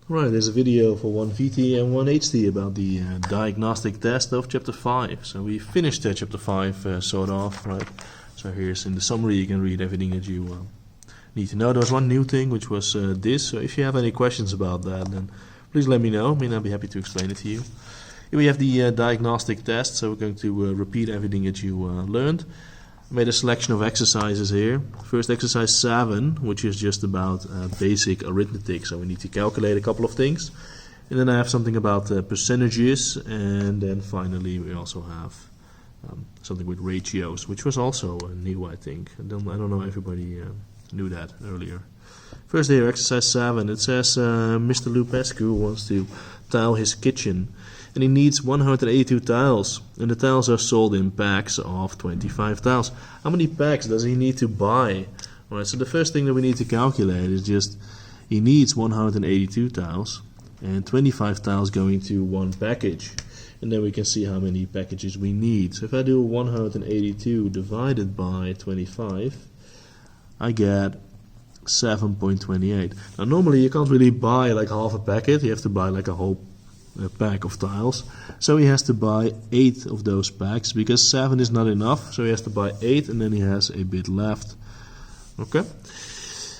Right, there's a video for 1VT and 1HT about the diagnostic test of chapter 5. So we finished chapter 5 sort of, right? So here's in the summary you can read everything that you need to know. There was one new thing, which was this. So if you have any questions about that, then please let me know. I'll be happy to explain it to you. Here we have the diagnostic test, so we're going to repeat everything that you learned. I made a selection of exercises here. First, exercise 7, which is just about basic arithmetic. So we need to calculate a couple of things. And then I have something about percentages. And then finally, we also have something with ratios, which was also new, I think. I don't know if everybody knew that earlier. First here, exercise 7. It says Mr. Lupescu wants to tile his kitchen. And he needs 182 tiles, and the tiles are sold in packs of 25 tiles. How many packs does he need to buy? Alright, so the first thing that we need to calculate is just he needs 182 tiles, and 25 tiles going to one package. And then we can see how many packages we need. So if I do 182 divided by 25, I get 7.28. Now normally you can't really buy like half a packet, you have to buy like a whole pack of tiles, so he has to buy 8 of those packs because 7 is not enough, so he has to buy 8 and then he has a bit left. Okay,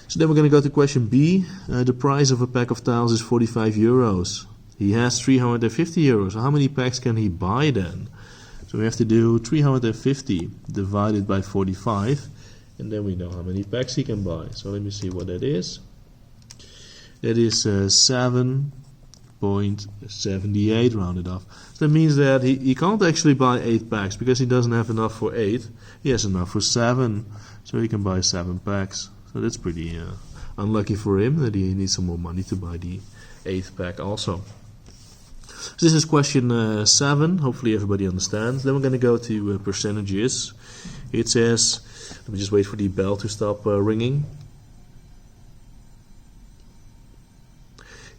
so then we're going to go to question B. The price of a pack of tiles is 45 euros. He has 350 euros. So how many packs can he buy then? So we have to do 350 divided by 45, and then we know how many packs he can buy. So let me see what that is. That is 7.78 rounded off. So that means that he can't actually buy 8 packs because he doesn't have enough for 8. He has enough for 7. So he can buy 7 packs. So that's pretty unlucky for him that he needs some more money to buy the 8th pack also. So this is question 7. Hopefully everybody understands. Then we're going to go to percentages. It says, let me just wait for the bell to stop ringing.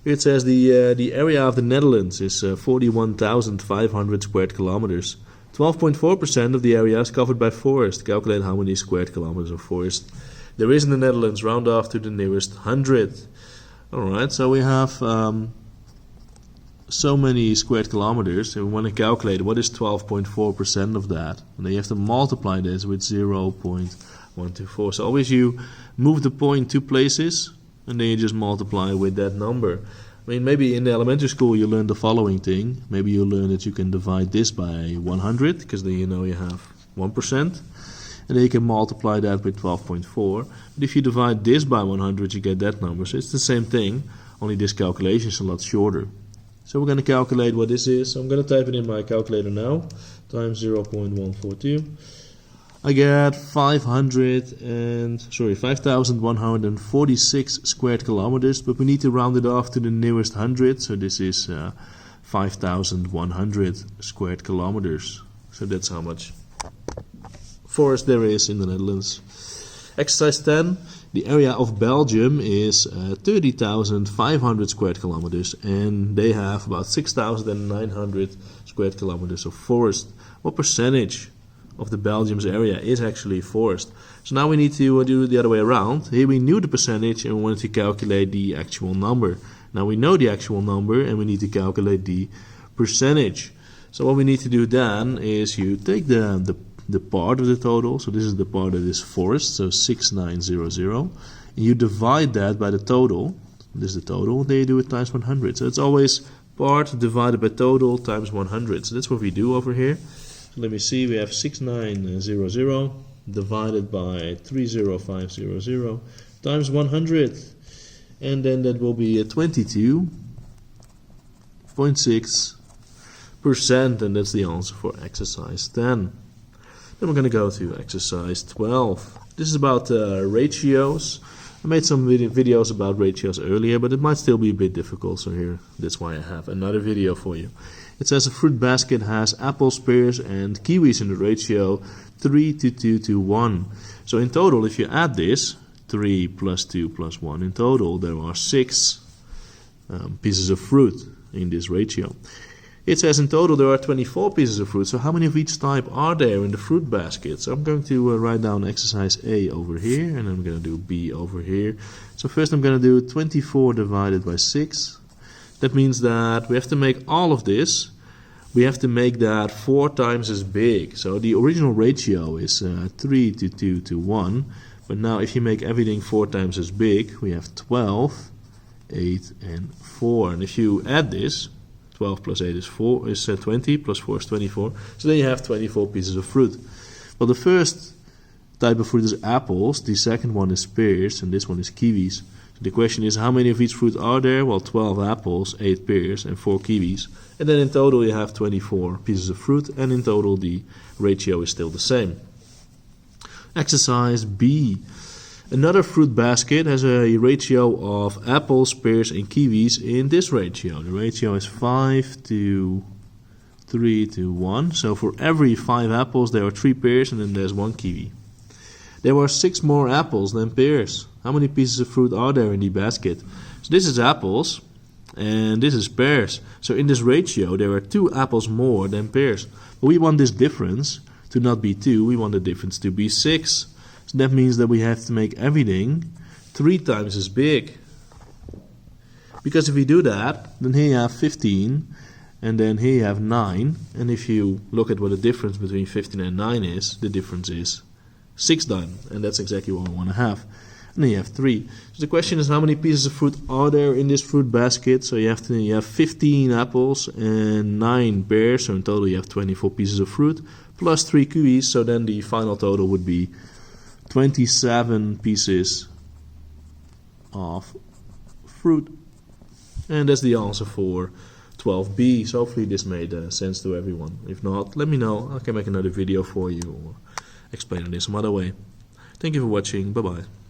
It says the area of the Netherlands is 41,500 square kilometers. 12.4% of the area is covered by forest. Calculate how many square kilometers of forest there is in the Netherlands. Round off to the nearest 100. Alright, so we have so many square kilometers, and we want to calculate what is 12.4% of that. And then you have to multiply this with 0.124. So always you move the point 2 places, and then you just multiply with that number. I mean, maybe in the elementary school you learn the following thing. Maybe you learn that you can divide this by 100, because then you know you have 1%. And then you can multiply that with 12.4. But if you divide this by 100, you get that number. So it's the same thing, only this calculation is a lot shorter. So we're going to calculate what this is. So I'm going to type it in my calculator now. Times 0.142. I get 5,146 squared kilometers, but we need to round it off to the nearest 100, so this is 5,100 squared kilometers. So that's how much forest there is in the Netherlands. Exercise 10. The area of Belgium is 30,500 squared kilometers, and they have about 6,900 squared kilometers of forest. What percentage of the Belgium's area is actually forest? So now we need to do it the other way around. Here we knew the percentage and we wanted to calculate the actual number. Now we know the actual number and we need to calculate the percentage. So what we need to do then is you take the part of the total. So this is the part that is forest, so 6900. And you divide that by the total. This is the total. Then you do it times 100. So it's always part divided by total times 100. So that's what we do over here. So let me see, we have 6900 divided by 30500 times 100, and then that will be 22.6%, and that's the answer for exercise 10. Then we're going to go to exercise 12. This is about ratios. I made some videos about ratios earlier, but it might still be a bit difficult, so here, that's why I have another video for you. It says a fruit basket has apples, pears, and kiwis in the ratio 3 to 2 to 1. So in total, if you add this, 3 plus 2 plus 1, in total there are 6 pieces of fruit in this ratio. It says in total there are 24 pieces of fruit. So how many of each type are there in the fruit basket? So I'm going to write down exercise A over here, and I'm going to do B over here. So first I'm going to do 24 divided by 6. That means that we have to make all of this, we have to make that 4 times as big. So the original ratio is 3 to 2 to 1. But now if you make everything 4 times as big, we have 12, 8 and 4. And if you add this, 12 plus 8 is 20, plus 4 is 24. So then you have 24 pieces of fruit. Well, the first type of fruit is apples, the second one is pears, and this one is kiwis. So the question is, how many of each fruit are there? Well, 12 apples, 8 pears and 4 kiwis. And then in total you have 24 pieces of fruit, and in total the ratio is still the same. Exercise B. Another fruit basket has a ratio of apples, pears and kiwis in this ratio. The ratio is 5 to 3 to 1. So for every 5 apples there are 3 pears and then there's 1 kiwi. There are 6 more apples than pears. How many pieces of fruit are there in the basket? So this is apples and this is pears. So in this ratio there are 2 apples more than pears. But we want this difference to not be 2, we want the difference to be 6. So that means that we have to make everything 3 times as big. Because if we do that, then here you have 15, and then here you have 9. And if you look at what the difference between 15 and 9 is, the difference is 6 done. And that's exactly what we want to have. And then you have 3. So the question is, how many pieces of fruit are there in this fruit basket? So you have 15 apples and 9 pears. So in total you have 24 pieces of fruit, plus 3 kiwis. So then the final total would be 27 pieces of fruit. And that's the answer for 12b. So hopefully this made sense to everyone. If not, let me know. I can make another video for you or explain it in some other way. Thank you for watching. Bye bye.